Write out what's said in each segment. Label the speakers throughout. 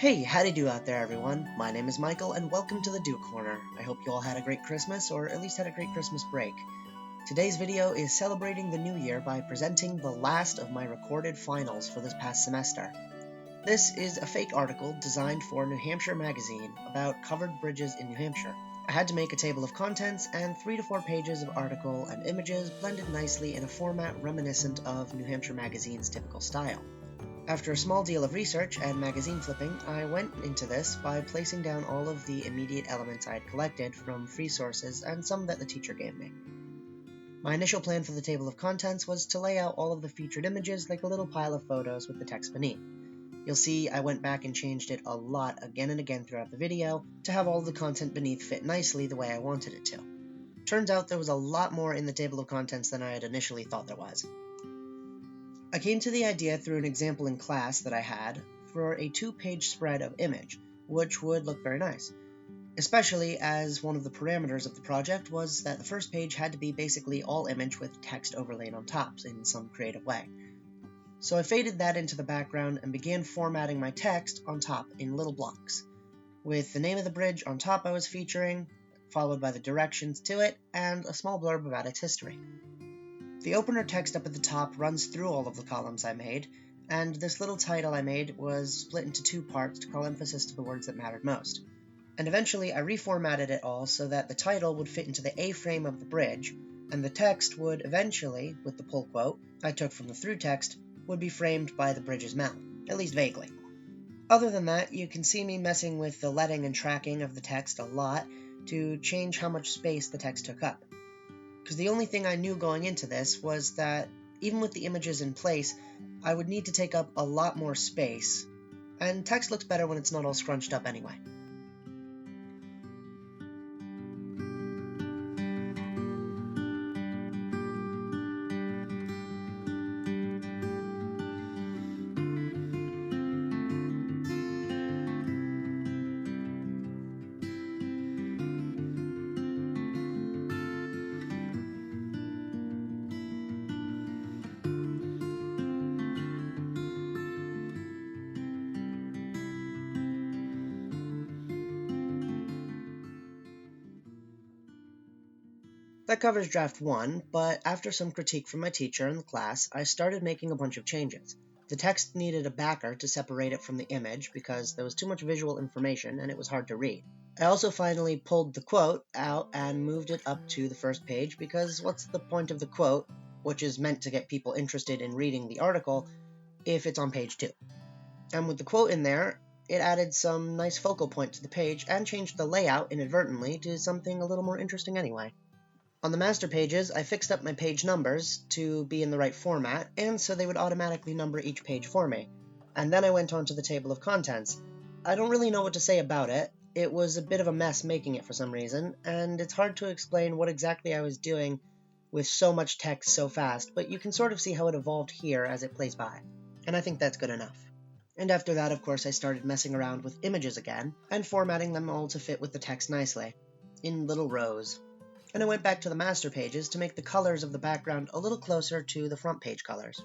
Speaker 1: Hey, howdy do out there everyone. My name is Michael and welcome to the Do Corner. I hope you all had a great Christmas, or at least had a great Christmas break. Today's video is celebrating the new year by presenting the last of my recorded finals for this past semester. This is a fake article designed for New Hampshire magazine about covered bridges in New Hampshire. I had to make a table of contents and 3 to 4 pages of article and images blended nicely in a format reminiscent of New Hampshire magazine's typical style. After a small deal of research and magazine flipping, I went into this by placing down all of the immediate elements I had collected from free sources and some that the teacher gave me. My initial plan for the table of contents was to lay out all of the featured images like a little pile of photos with the text beneath. You'll see I went back and changed it a lot again and again throughout the video to have all of the content beneath fit nicely the way I wanted it to. Turns out there was a lot more in the table of contents than I had initially thought there was. I came to the idea through an example in class that I had for a 2-page spread of image, which would look very nice, especially as one of the parameters of the project was that the first page had to be basically all image with text overlaid on top in some creative way. So I faded that into the background and began formatting my text on top in little blocks, with the name of the bridge on top I was featuring, followed by the directions to it, and a small blurb about its history. The opener text up at the top runs through all of the columns I made, and this little title I made was split into 2 parts to call emphasis to the words that mattered most. And eventually I reformatted it all so that the title would fit into the A-frame of the bridge, and the text would eventually, with the pull quote I took from the through text, would be framed by the bridge's mouth, at least vaguely. Other than that, you can see me messing with the leading and tracking of the text a lot to change how much space the text took up. Because the only thing I knew going into this was that, even with the images in place, I would need to take up a lot more space, and text looks better when it's not all scrunched up anyway. That covers draft 1, but after some critique from my teacher in the class, I started making a bunch of changes. The text needed a backer to separate it from the image because there was too much visual information and it was hard to read. I also finally pulled the quote out and moved it up to the first page because what's the point of the quote, which is meant to get people interested in reading the article, if it's on page 2? And with the quote in there, it added some nice focal point to the page and changed the layout inadvertently to something a little more interesting anyway. On the master pages, I fixed up my page numbers to be in the right format, and so they would automatically number each page for me. And then I went on to the table of contents. I don't really know what to say about it. It was a bit of a mess making it for some reason, and it's hard to explain what exactly I was doing with so much text so fast, but you can sort of see how it evolved here as it plays by. And I think that's good enough. And after that, of course, I started messing around with images again, and formatting them all to fit with the text nicely, in little rows. And I went back to the master pages to make the colors of the background a little closer to the front page colors.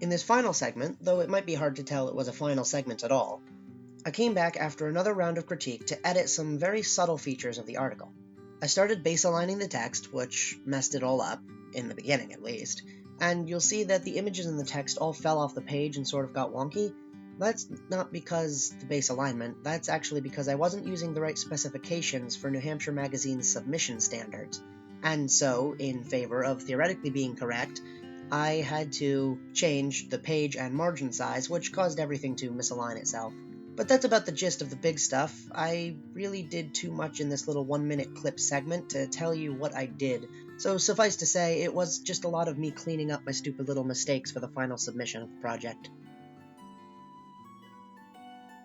Speaker 1: In this final segment, though it might be hard to tell it was a final segment at all, I came back after another round of critique to edit some very subtle features of the article. I started base aligning the text, which messed it all up, in the beginning at least, and you'll see that the images in the text all fell off the page and sort of got wonky. That's not because the base alignment, that's actually because I wasn't using the right specifications for New Hampshire Magazine's submission standards. And so, in favor of theoretically being correct, I had to change the page and margin size, which caused everything to misalign itself. But that's about the gist of the big stuff. I really did too much in this little 1-minute clip segment to tell you what I did, so suffice to say, it was just a lot of me cleaning up my stupid little mistakes for the final submission of the project.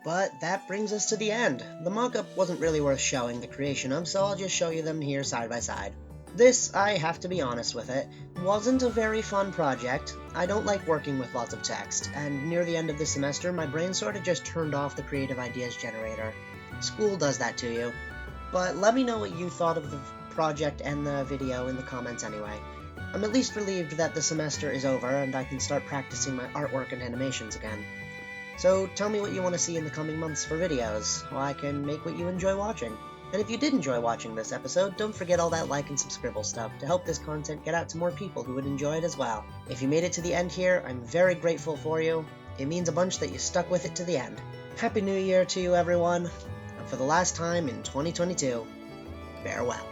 Speaker 1: But that brings us to the end. The mock-up wasn't really worth showing the creation of, so I'll just show you them here side by side. This, I have to be honest with it, wasn't a very fun project. I don't like working with lots of text, and near the end of the semester, my brain sort of just turned off the creative ideas generator. School does that to you. But let me know what you thought of the project and the video in the comments anyway. I'm at least relieved that the semester is over and I can start practicing my artwork and animations again. So tell me what you want to see in the coming months for videos, so I can make what you enjoy watching. And if you did enjoy watching this episode, don't forget all that like and subscribe stuff to help this content get out to more people who would enjoy it as well. If you made it to the end here, I'm very grateful for you. It means a bunch that you stuck with it to the end. Happy New Year to you, everyone, and for the last time in 2022, farewell.